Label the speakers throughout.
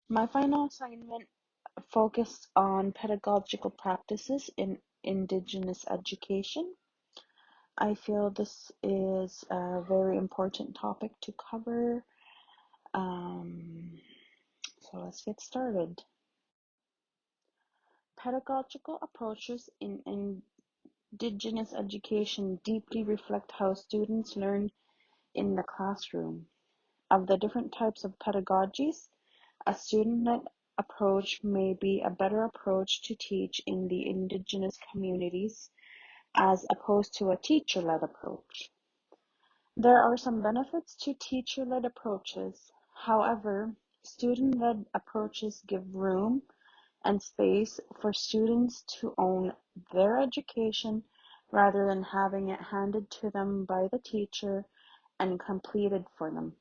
Speaker 1: My final assignment focused on pedagogical practices in Indigenous education. I feel this is a very important topic to cover. Um, so let's get started. Pedagogical approaches in Indigenous education deeply reflect how students learn in the classroom. Of the different types of pedagogies, a student-led approach may be a better approach to teach in the Indigenous communities as opposed to a teacher-led approach. There are some benefits to teacher-led approaches. However, student-led approaches give room and space for students to own their education rather than having it handed to them by the teacher and completed for them.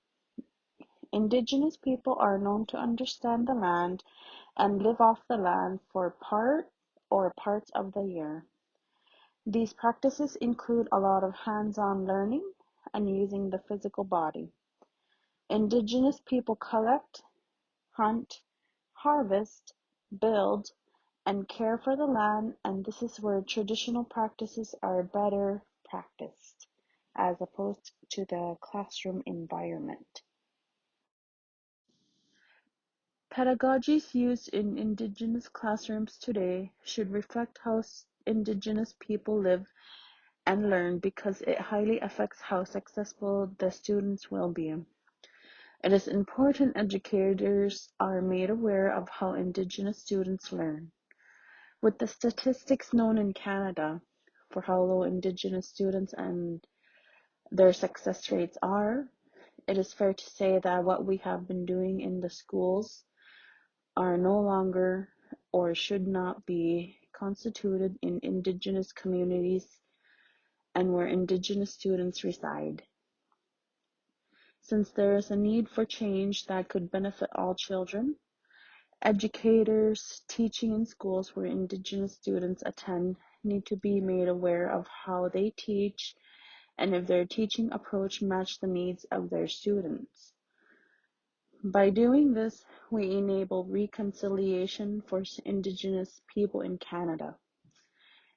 Speaker 1: Indigenous people are known to understand the land and live off the land for part or parts of the year. These practices include a lot of hands-on learning and using the physical body. Indigenous people collect, hunt, harvest, build, and care for the land, and this is where traditional practices are better practiced as opposed to the classroom environment. Pedagogies used in Indigenous classrooms today should reflect how Indigenous people live and learn because it highly affects how successful the students will be. It is important educators are made aware of how Indigenous students learn. With the statistics known in Canada for how low Indigenous students and their success rates are, it is fair to say that what we have been doing in the schools are no longer or should not be constituted in Indigenous communities and where Indigenous students reside. Since there is a need for change that could benefit all children, educators teaching in schools where Indigenous students attend need to be made aware of how they teach and if their teaching approach match the needs of their students. By doing this, we enable reconciliation for Indigenous people in Canada.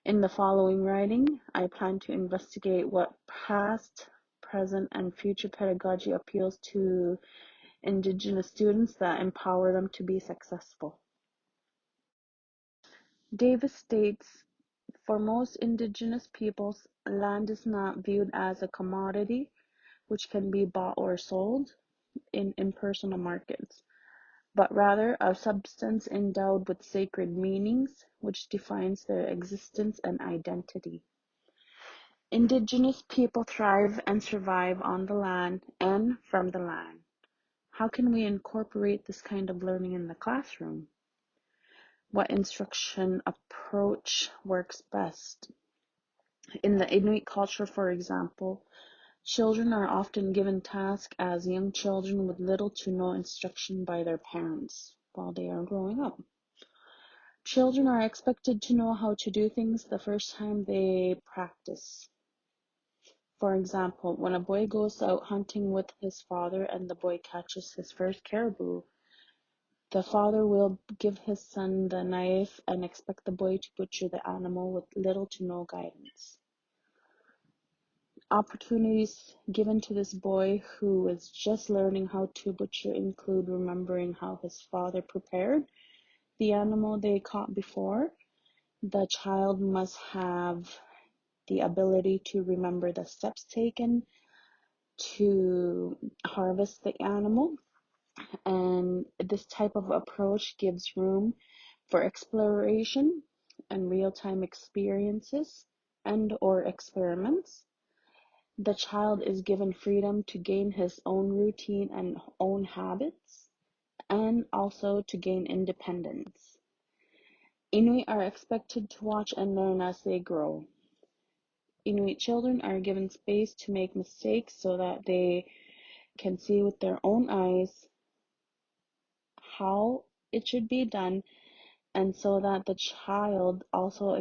Speaker 1: In the following writing, I plan to investigate what past, present, and future pedagogy appeals to Indigenous students that empower them to be successful. Davis states, for most Indigenous peoples, land is not viewed as a commodity which can be bought or sold in impersonal markets, but rather a substance endowed with sacred meanings which defines their existence and identity. Indigenous people thrive and survive on the land and from the land. How can we incorporate this kind of learning in the classroom? What instruction approach works best? In the Inuit culture, for example, children are often given tasks as young children with little to no instruction by their parents while they are growing up. Children are expected to know how to do things the first time they practice. For example, when a boy goes out hunting with his father and the boy catches his first caribou, the father will give his son the knife and expect the boy to butcher the animal with little to no guidance. Opportunities given to this boy who is just learning how to butcher include remembering how his father prepared the animal they caught before. The child must have the ability to remember the steps taken to harvest the animal, and this type of approach gives room for exploration and real-time experiences and or experiments. The child is given freedom to gain his own routine and own habits, and also to gain independence. Inuit are expected to watch and learn as they grow. Inuit children are given space to make mistakes so that they can see with their own eyes how it should be done, and so that the child also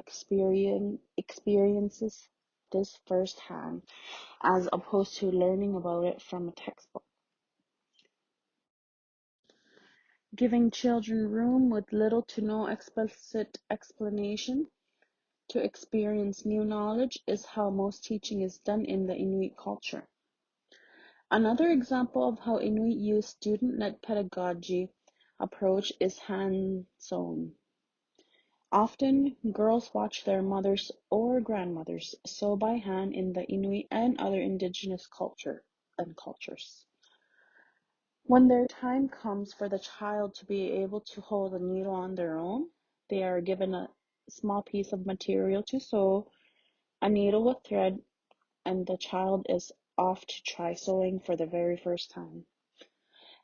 Speaker 1: experiences this firsthand as opposed to learning about it from a textbook. Giving children room with little to no explicit explanation to experience new knowledge is how most teaching is done in the Inuit culture. Another example of how Inuit use student-led pedagogy approach is hand sewing. Often, girls watch their mothers or grandmothers sew by hand in the Inuit and other indigenous cultures. When their time comes for the child to be able to hold a needle on their own, they are given a small piece of material to sew, a needle with thread, and the child is off to try sewing for the very first time.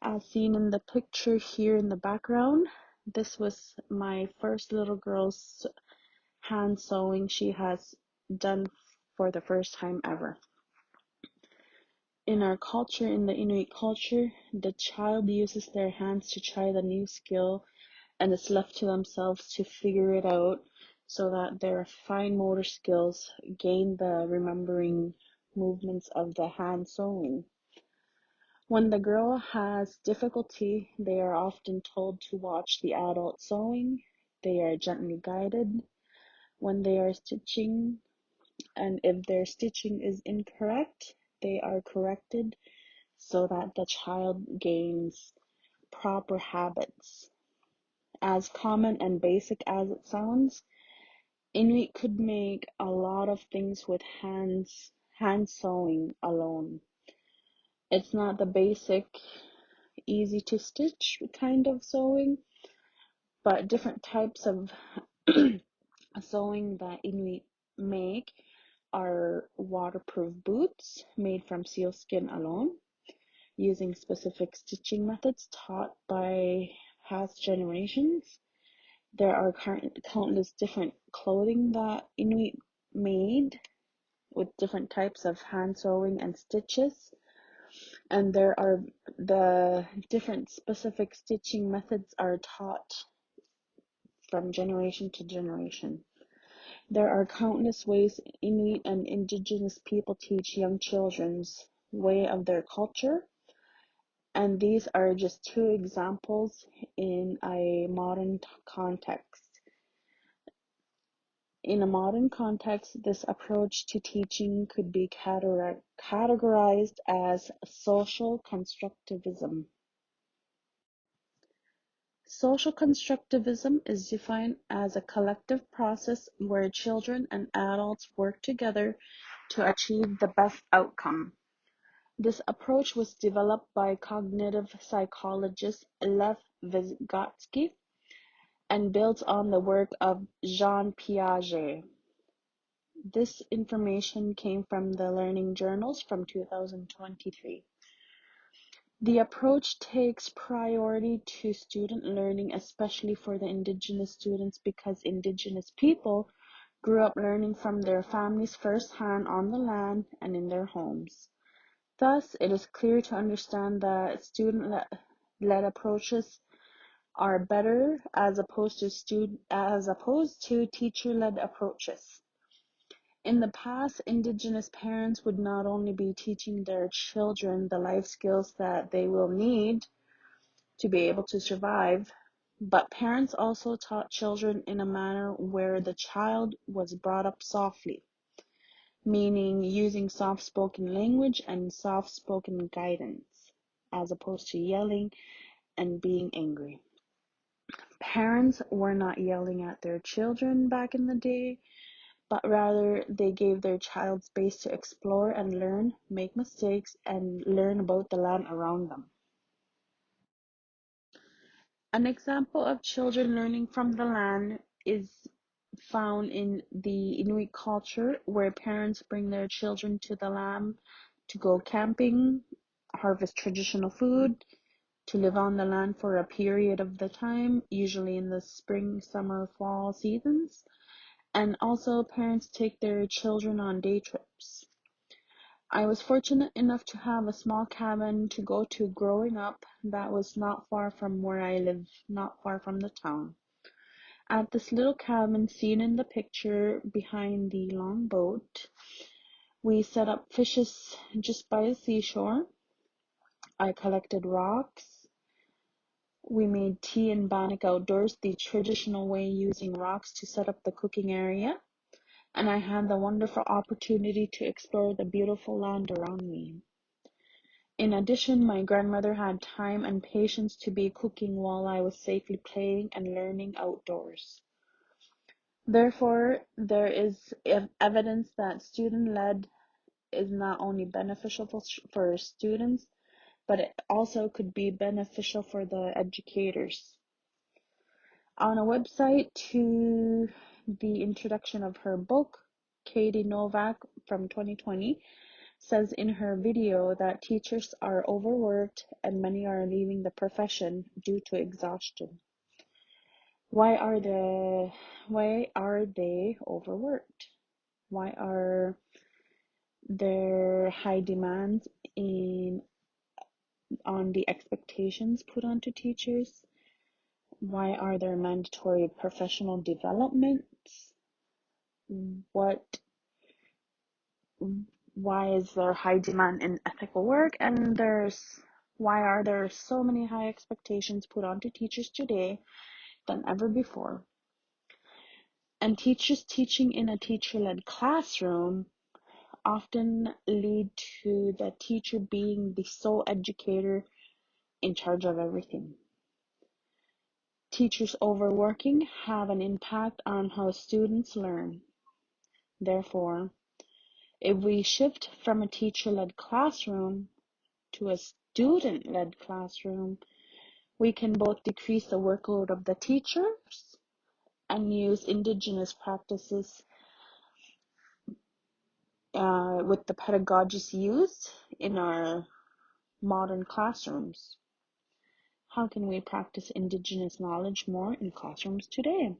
Speaker 1: As seen in the picture here in the background, this was my first little girl's hand sewing she has done for the first time ever. In our culture, in the Inuit culture, the child uses their hands to try the new skill and is left to themselves to figure it out so that their fine motor skills gain the remembering movements of the hand sewing. When the girl has difficulty, they are often told to watch the adult sewing. They are gently guided when they are stitching, and if their stitching is incorrect, they are corrected so that the child gains proper habits. As common and basic as it sounds, Inuit could make a lot of things with hand sewing alone. It's not the basic, easy to stitch kind of sewing, but different types of sewing that Inuit make are waterproof boots made from sealskin alone, using specific stitching methods taught by past generations. There are countless different clothing that Inuit made with different types of hand sewing and stitches, and there are the different specific stitching methods are taught from generation to generation. There are countless ways Inuit and Indigenous people teach young children's way of their culture, and these are just two examples in a modern context. In a modern context, this approach to teaching could be categorized as social constructivism. Social constructivism is defined as a collective process where children and adults work together to achieve the best outcome. This approach was developed by cognitive psychologist Lev Vygotsky and builds on the work of Jean Piaget. This information came from the Learning Journals from 2023. The approach takes priority to student learning, especially for the Indigenous students, because Indigenous people grew up learning from their families firsthand on the land and in their homes. Thus, it is clear to understand that student-led approaches are better as opposed to teacher-led approaches. In the past, Indigenous parents would not only be teaching their children the life skills that they will need to be able to survive, but parents also taught children in a manner where the child was brought up softly, meaning using soft-spoken language and soft-spoken guidance, as opposed to yelling and being angry. Parents were not yelling at their children back in the day, but rather they gave their child space to explore and learn, make mistakes, and learn about the land around them. An example of children learning from the land is found in the Inuit culture, where parents bring their children to the land to go camping, harvest traditional food, to live on the land for a period of the time, usually in the spring, summer, fall seasons. And also parents take their children on day trips. I was fortunate enough to have a small cabin to go to growing up that was not far from where I live, not far from the town. At this little cabin seen in the picture behind the long boat, we set up fishes just by the seashore. I collected rocks, We made tea in Bannock outdoors, the traditional way, using rocks to set up the cooking area, and I had the wonderful opportunity to explore the beautiful land around me. In addition, my grandmother had time and patience to be cooking while I was safely playing and learning outdoors. Therefore, there is evidence that student-led is not only beneficial for students, but it also could be beneficial for the educators. On a website to the introduction of her book, Katie Novak from 2020 says in her video that teachers are overworked and many are leaving the profession due to exhaustion. Why are they overworked? Why are there high demands on the expectations put onto teachers? Why are there mandatory professional developments? Why is there high demand in ethical work? And why are there so many high expectations put onto teachers today than ever before? And teachers teaching in a teacher-led classroom often lead to the teacher being the sole educator in charge of everything. Teachers overworking have an impact on how students learn. Therefore, if we shift from a teacher-led classroom to a student-led classroom, we can both decrease the workload of the teachers and use Indigenous practices with the pedagogies used in our modern classrooms. How can we practice Indigenous knowledge more in classrooms today?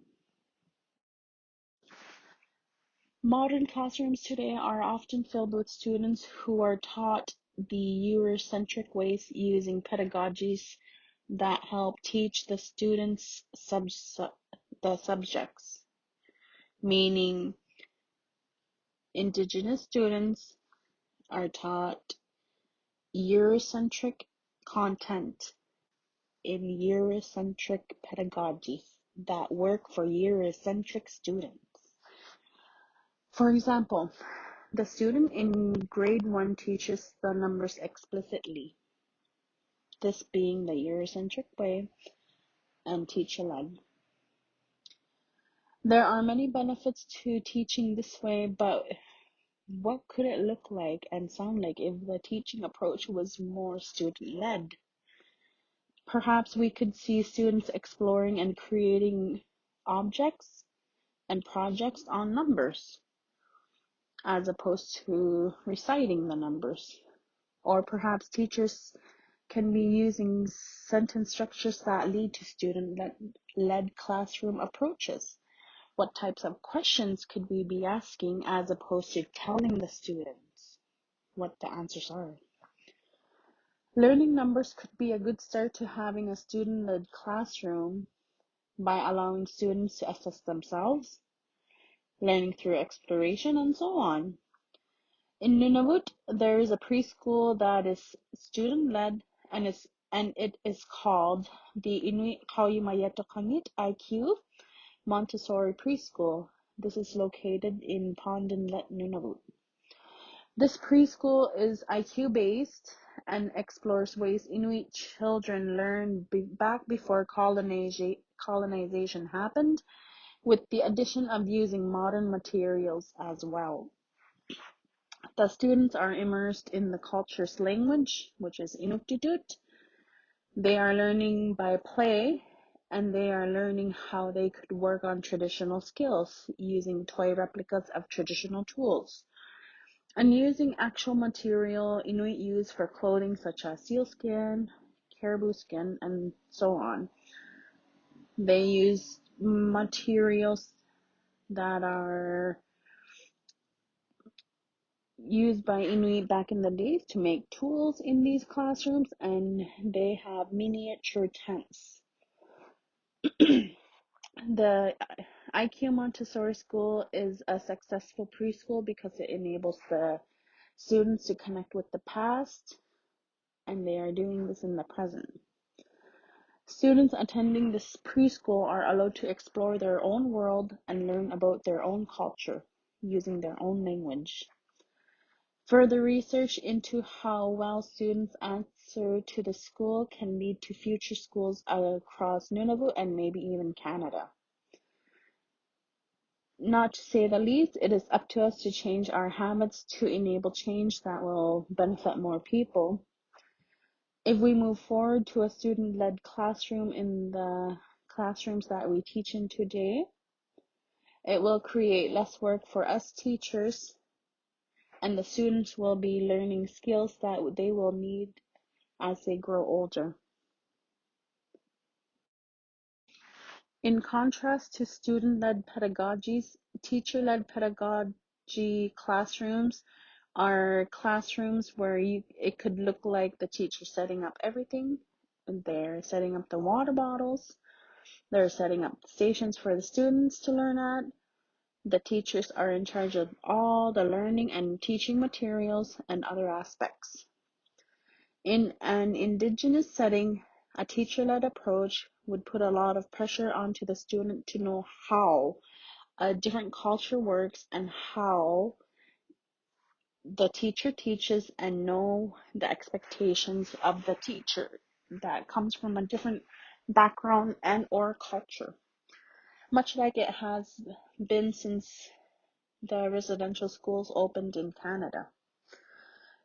Speaker 1: Modern classrooms today are often filled with students who are taught the Eurocentric ways, using pedagogies that help teach the students the subjects, meaning Indigenous students are taught Eurocentric content in Eurocentric pedagogies that work for Eurocentric students. For example, the student in grade 1 teaches the numbers explicitly, this being the Eurocentric way and teacher-led. There are many benefits to teaching this way, but what could it look like and sound like if the teaching approach was more student-led? Perhaps we could see students exploring and creating objects and projects on numbers, as opposed to reciting the numbers. Or perhaps teachers can be using sentence structures that lead to student-led classroom approaches. What types of questions could we be asking as opposed to telling the students what the answers are? Learning numbers could be a good start to having a student-led classroom by allowing students to assess themselves, learning through exploration, and so on. In Nunavut, there is a preschool that is student-led and it is called the Inuit Kauyimayetokamit IQ Montessori Preschool. This is located in Pond Inlet, Nunavut. This preschool is IQ based and explores ways Inuit children learn back before colonization happened, with the addition of using modern materials as well. The students are immersed in the culture's language, which is Inuktitut. They are learning by play, and they are learning how they could work on traditional skills using toy replicas of traditional tools and using actual material Inuit use for clothing such as sealskin, caribou skin, and so on. They use materials that are used by Inuit back in the days to make tools in these classrooms, and they have miniature tents. The IQ Montessori School is a successful preschool because it enables the students to connect with the past, and they are doing this in the present. Students attending this preschool are allowed to explore their own world and learn about their own culture using their own language. Further research into how well students answer to the school can lead to future schools across Nunavut and maybe even Canada. Not to say the least, it is up to us to change our habits to enable change that will benefit more people. If we move forward to a student-led classroom in the classrooms that we teach in today, it will create less work for us teachers, and the students will be learning skills that they will need as they grow older. In contrast to student-led pedagogies, teacher-led pedagogy classrooms are classrooms where it could look like the teacher setting up everything. They're setting up the water bottles. They're setting up stations for the students to learn at. The teachers are in charge of all the learning and teaching materials and other aspects. In an Indigenous setting, a teacher-led approach would put a lot of pressure onto the student to know how a different culture works and how the teacher teaches and know the expectations of the teacher that comes from a different background and or culture, much like it has been since the residential schools opened in Canada.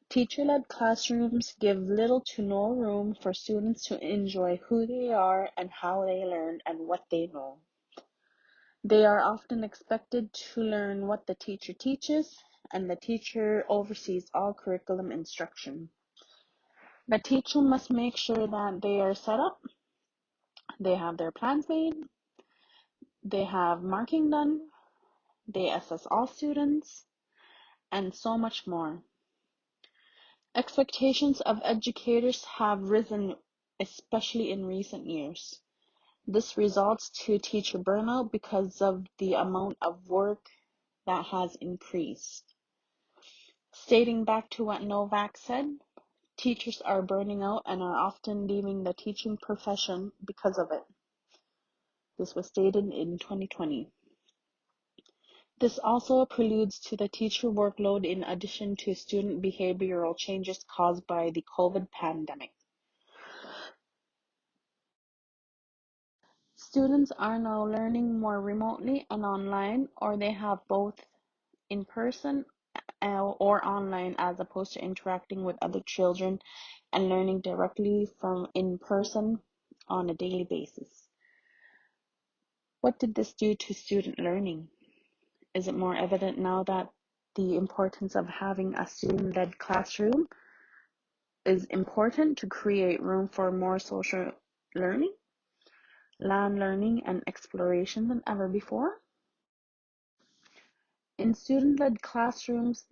Speaker 1: Teacher-led classrooms give little to no room for students to enjoy who they are and how they learn and what they know. They are often expected to learn what the teacher teaches, and the teacher oversees all curriculum instruction. The teacher must make sure that they are set up, they have their plans made, they have marking done, they assess all students, and so much more. Expectations of educators have risen, especially in recent years. This results to teacher burnout because of the amount of work that has increased. Stating back to what Novak said, teachers are burning out and are often leaving the teaching profession because of it. This was stated in 2020. This also preludes to the teacher workload in addition to student behavioral changes caused by the COVID pandemic. Students are now learning more remotely and online, or they have both in person or online, as opposed to interacting with other children and learning directly from in person on a daily basis. What did this do to student learning? Is it more evident now that the importance of having a student-led classroom is important to create room for more social learning, land learning, and exploration than ever before? In student-led classrooms,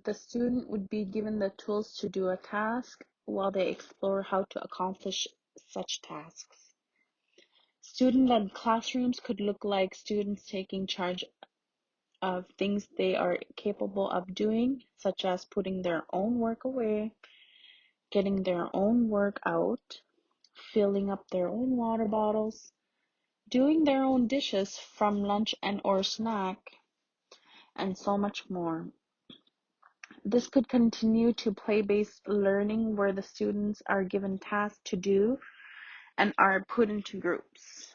Speaker 1: the student would be given the tools to do a task while they explore how to accomplish such tasks. Student-led classrooms could look like students taking charge of things they are capable of doing, such as putting their own work away, getting their own work out, filling up their own water bottles, doing their own dishes from lunch and or snack, and so much more. This could continue to play-based learning where the students are given tasks to do and are put into groups.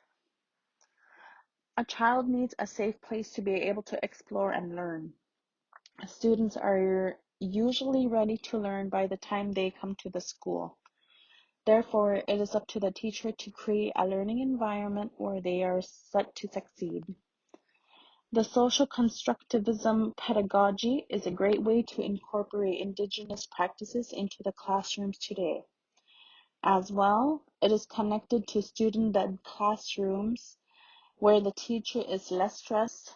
Speaker 1: A child needs a safe place to be able to explore and learn. Students are usually ready to learn by the time they come to the school. Therefore, it is up to the teacher to create a learning environment where they are set to succeed. The social constructivism pedagogy is a great way to incorporate Indigenous practices into the classrooms today. As well, it is connected to student-led classrooms where the teacher is less stressed,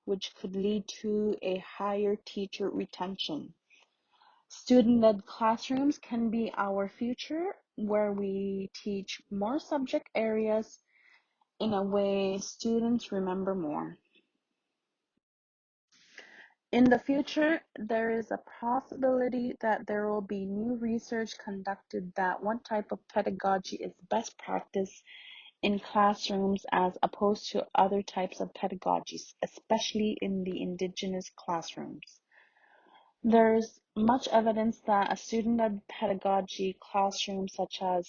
Speaker 1: which could lead to a higher teacher retention. Student-led classrooms can be our future, where we teach more subject areas in a way students remember more. In the future, there is a possibility that there will be new research conducted that one type of pedagogy is best practice in classrooms as opposed to other types of pedagogies, especially in the Indigenous classrooms. There's much evidence that a student-led pedagogy classroom, such as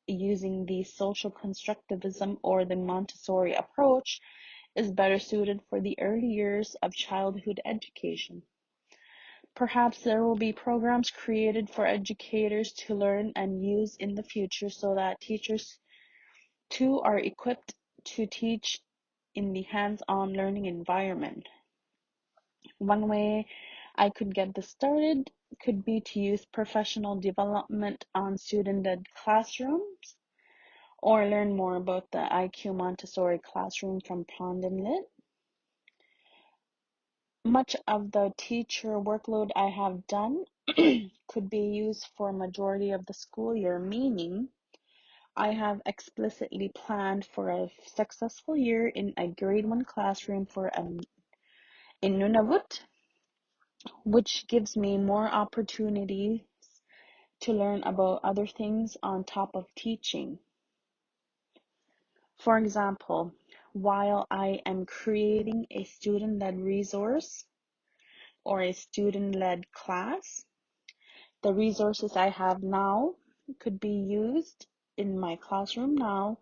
Speaker 1: using the social constructivism or the Montessori approach, is better suited for the early years of childhood education. Perhaps there will be programs created for educators to learn and use in the future so that teachers too are equipped to teach in the hands-on learning environment. One way I could get this started could be to use professional development on student-led classrooms or learn more about the IQ Montessori classroom from Pond and Lit. Much of the teacher workload I have done could be used for a majority of the school year, meaning I have explicitly planned for a successful year in a grade 1 classroom in Nunavut, which gives me more opportunities to learn about other things on top of teaching. For example, while I am creating a student-led resource or a student-led class, the resources I have now could be used in my classroom now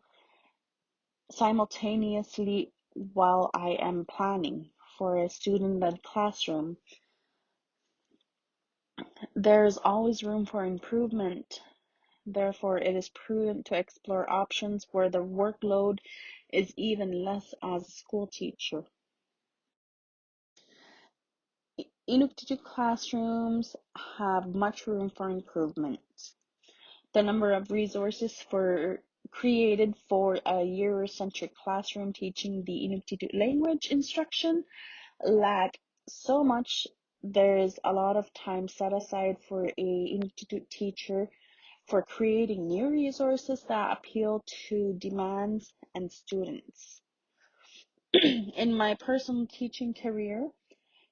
Speaker 1: simultaneously while I am planning for a student-led classroom. There is always room for improvement. Therefore, it is prudent to explore options where the workload is even less as a school teacher. Inuktitut classrooms have much room for improvement. The number of resources created for a Eurocentric classroom teaching the Inuktitut language instruction lack so much. There is a lot of time set aside for a Inuktitut teacher for creating new resources that appeal to demands and students. In my personal teaching career,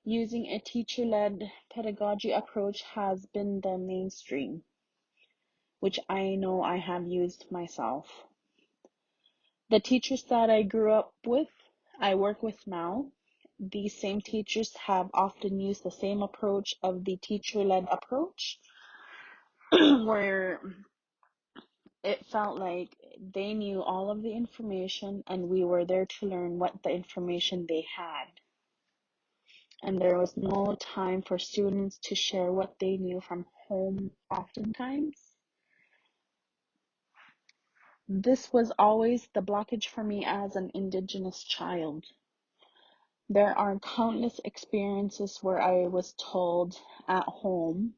Speaker 1: using a teacher-led pedagogy approach has been the mainstream, which I know I have used myself. The teachers that I grew up with, I work with now. These same teachers have often used the same approach of the teacher-led approach, where it felt like they knew all of the information and we were there to learn what the information they had. And there was no time for students to share what they knew from home oftentimes. This was always the blockage for me as an Indigenous child. There are countless experiences where I was told at home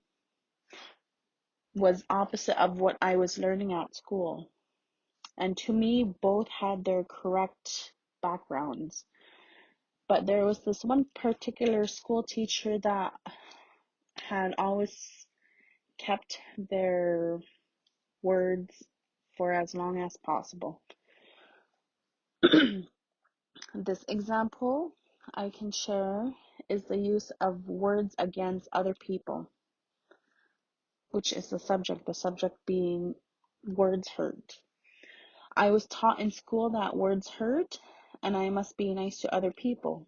Speaker 1: was opposite of what I was learning at school. And to me, both had their correct backgrounds. But there was this one particular school teacher that had always kept their words for as long as possible. This example I can share is the use of words against other people, which is the subject being words hurt. I was taught in school that words hurt and I must be nice to other people.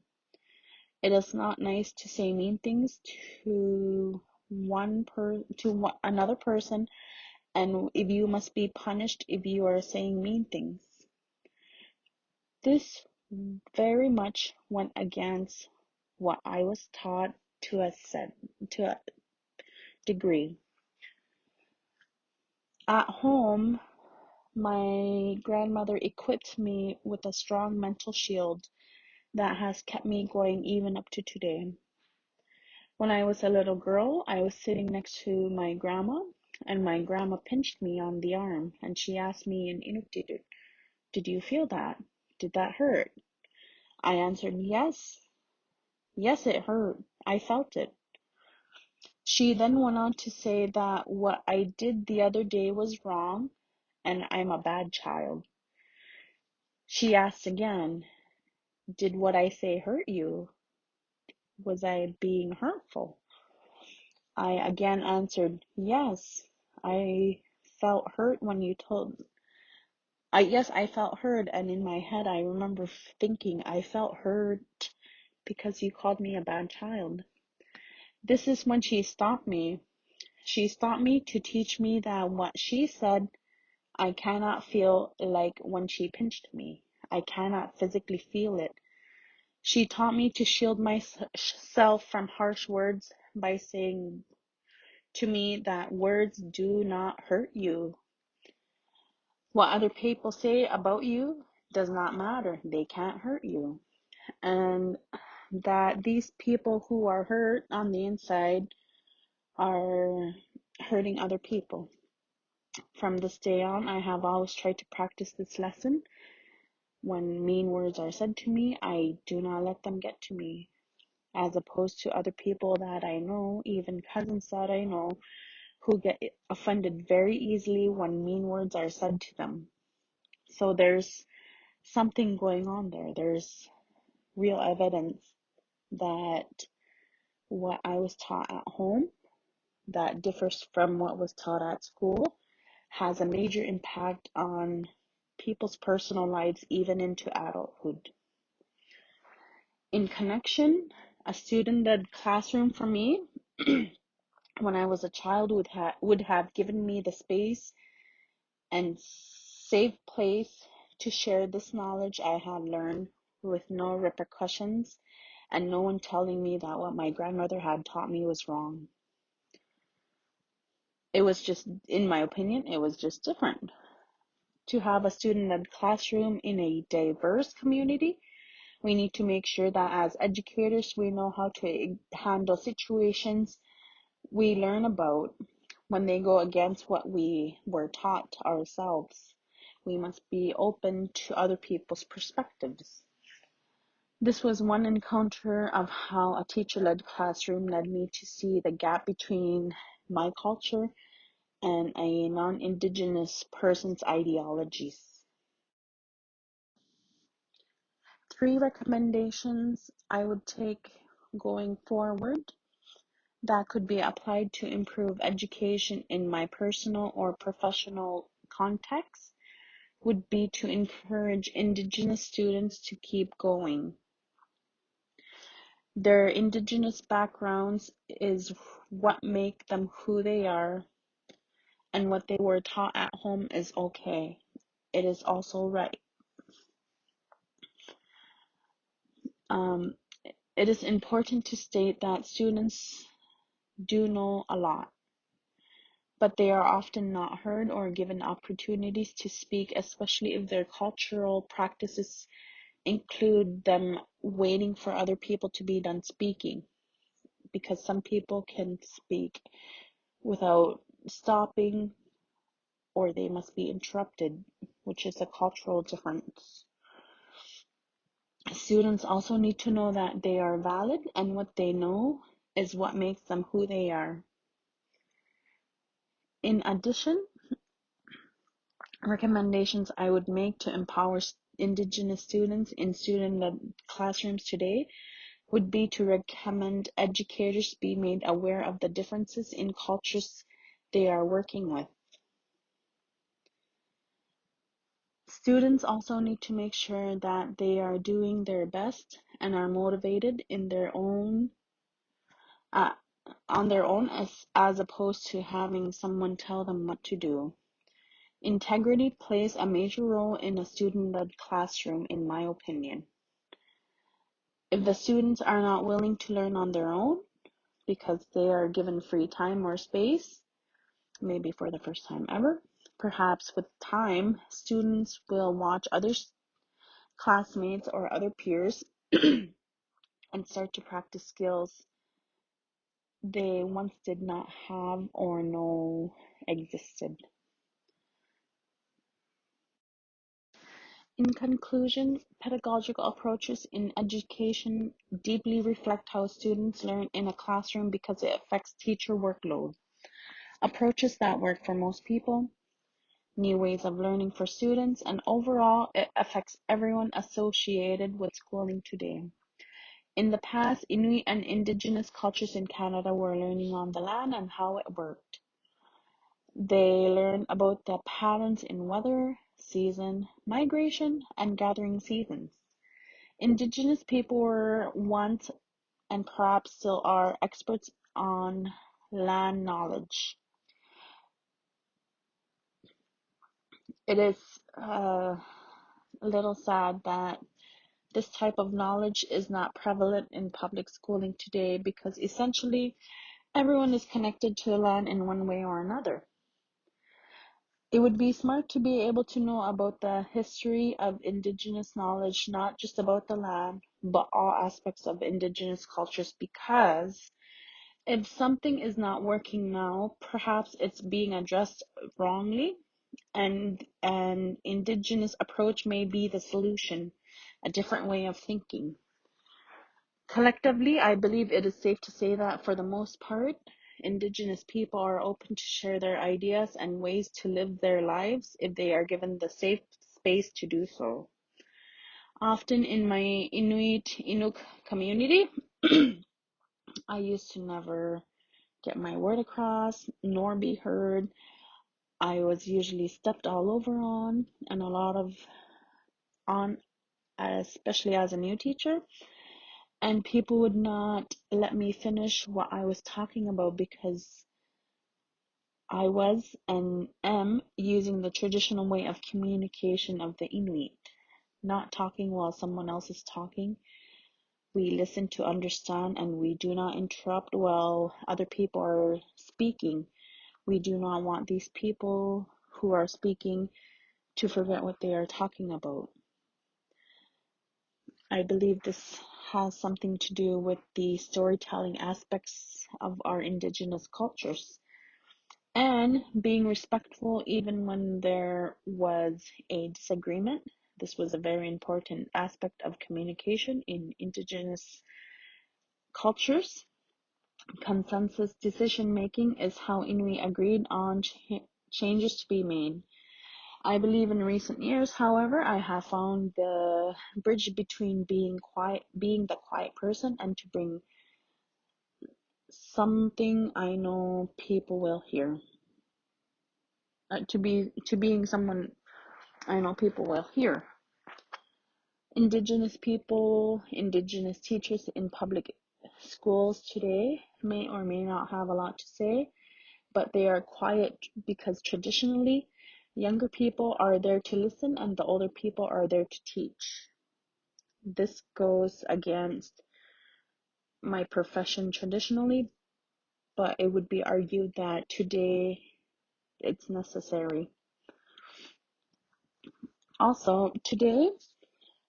Speaker 1: It is not nice to say mean things to another person, and if you must be punished if you are saying mean things. This very much went against what I was taught to a degree. At home, my grandmother equipped me with a strong mental shield that has kept me going even up to today. When I was a little girl, I was sitting next to my grandma, and my grandma pinched me on the arm, and she asked me in Inuktitut, "Did you feel that? Did that hurt?" I answered, "Yes. Yes, it hurt. I felt it." She then went on to say that what I did the other day was wrong, and I'm a bad child. She asked again, "Did what I say hurt you?" Was I being hurtful? I again answered, yes. I felt hurt when you told yes, I felt hurt, and in my head I remember thinking I felt hurt because you called me a bad child. This is when she stopped me. She stopped me to teach me that what she said I cannot feel, like when she pinched me. I cannot physically feel it. She taught me to shield myself from harsh words by saying to me that words do not hurt you. What other people say about you does not matter. They can't hurt you. And that these people who are hurt on the inside are hurting other people. From this day on, I have always tried to practice this lesson. When mean words are said to me, I do not let them get to me, as opposed to other people that I know, even cousins that I know, who get offended very easily when mean words are said to them. So there's something going on there. There's real evidence that what I was taught at home that differs from what was taught at school has a major impact on people's personal lives, even into adulthood. In connection, a student-led classroom for me, when I was a child, would have given me the space and safe place to share this knowledge I had learned with no repercussions and no one telling me that what my grandmother had taught me was wrong. It was just, in my opinion, it was just different. To have a student-led classroom in a diverse community, we need to make sure that as educators, we know how to handle situations we learn about when they go against what we were taught ourselves. We must be open to other people's perspectives. This was one encounter of how a teacher-led classroom led me to see the gap between my culture and a non-Indigenous person's ideologies. 3 recommendations I would take going forward that could be applied to improve education in my personal or professional context would be to encourage Indigenous students to keep going. Their Indigenous backgrounds is what make them who they are, and what they were taught at home is okay. It is also right. Um, it is important to state that students do know a lot, but they are often not heard or given opportunities to speak, especially if their cultural practices include them waiting for other people to be done speaking, because some people can speak without stopping or they must be interrupted, which is a cultural difference. Students also need to know that they are valid and what they know is what makes them who they are. In addition, recommendations I would make to empower Indigenous students in student-led classrooms today would be to recommend educators be made aware of the differences in cultures they are working with. Students also need to make sure that they are doing their best and are motivated in their own uh, on their own as opposed to having someone tell them what to do. Integrity plays a major role in a student-led classroom, in my opinion. If the students are not willing to learn on their own because they are given free time or space, maybe for the first time ever, perhaps with time, students will watch other classmates or other peers and start to practice skills they once did not have or know existed. In conclusion, pedagogical approaches in education deeply reflect how students learn in a classroom because it affects teacher workload. Approaches that work for most people, new ways of learning for students, and overall, it affects everyone associated with schooling today. In the past, Inuit and Indigenous cultures in Canada were learning on the land and how it worked. They learned about the patterns in weather, season, migration, and gathering seasons. Indigenous people were once and perhaps still are experts on land knowledge. It is a little sad that this type of knowledge is not prevalent in public schooling today because essentially everyone is connected to the land in one way or another. It would be smart to be able to know about the history of Indigenous knowledge, not just about the land, but all aspects of Indigenous cultures, because if something is not working now, perhaps it's being addressed wrongly, and an Indigenous approach may be the solution, a different way of thinking. Collectively, I believe it is safe to say that for the most part, Indigenous people are open to share their ideas and ways to live their lives if they are given the safe space to do so. Often in my Inuk community, I used to never get my word across nor be heard. I was usually stepped all over and a lot of on, especially as a new teacher. And people would not let me finish what I was talking about because I was and am using the traditional way of communication of the Inuit, not talking while someone else is talking. We listen to understand and we do not interrupt while other people are speaking. We do not want these people who are speaking to forget what they are talking about. I believe this has something to do with the storytelling aspects of our Indigenous cultures and being respectful even when there was a disagreement. This was a very important aspect of communication in Indigenous cultures. Consensus decision making is how Inuit agreed on changes to be made. I believe in recent years, however, I have found the bridge between being the quiet person, and to bring something I know people will hear. To being someone I know people will hear. Indigenous people, Indigenous teachers in public schools today may or may not have a lot to say, but they are quiet because traditionally younger people are there to listen and the older people are there to teach. This goes against my profession traditionally, but it would be argued that today it's necessary. Also, today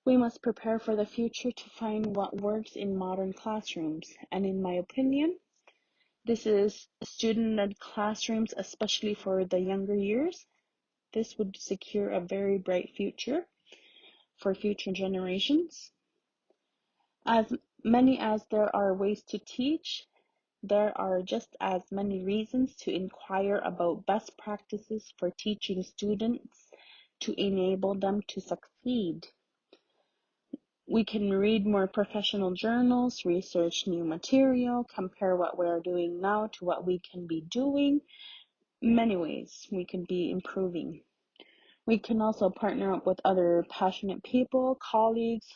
Speaker 1: we must prepare for the future to find what works in modern classrooms, and in my opinion, this is student-led classrooms, especially for the younger years. This would secure a very bright future for future generations. As many as there are ways to teach, there are just as many reasons to inquire about best practices for teaching students to enable them to succeed. We can read more professional journals, research new material, compare what we are doing now to what we can be doing. Many ways we could be improving. We can also partner up with other passionate people, colleagues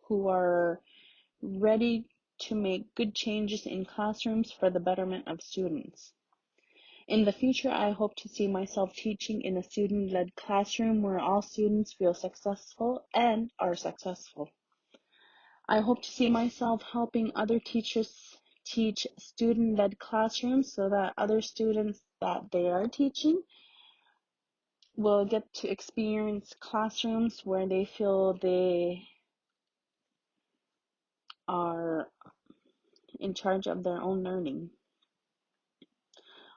Speaker 1: who are ready to make good changes in classrooms for the betterment of students. In the future, I hope to see myself teaching in a student-led classroom where all students feel successful and are successful. I hope to see myself helping other teachers teach student-led classrooms so that other students that they are teaching will get to experience classrooms where they feel they are in charge of their own learning.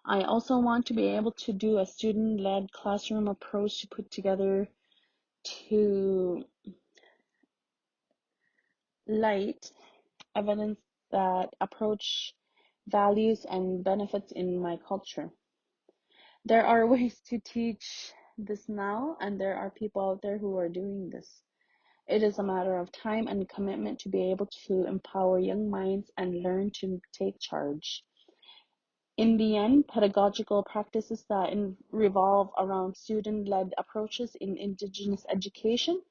Speaker 1: I also want to be able to do a student-led classroom approach to put together to light evidence that approach values and benefits in my culture. There are ways to teach this now, and there are people out there who are doing this. It is a matter of time and commitment to be able to empower young minds and learn to take charge. In the end, pedagogical practices that revolve around student-led approaches in Indigenous education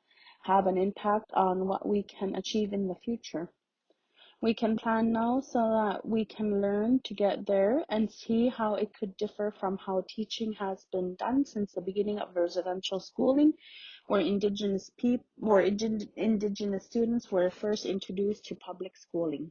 Speaker 1: have an impact on what we can achieve in the future. We can plan now so that we can learn to get there and see how it could differ from how teaching has been done since the beginning of residential schooling, where Indigenous students were first introduced to public schooling.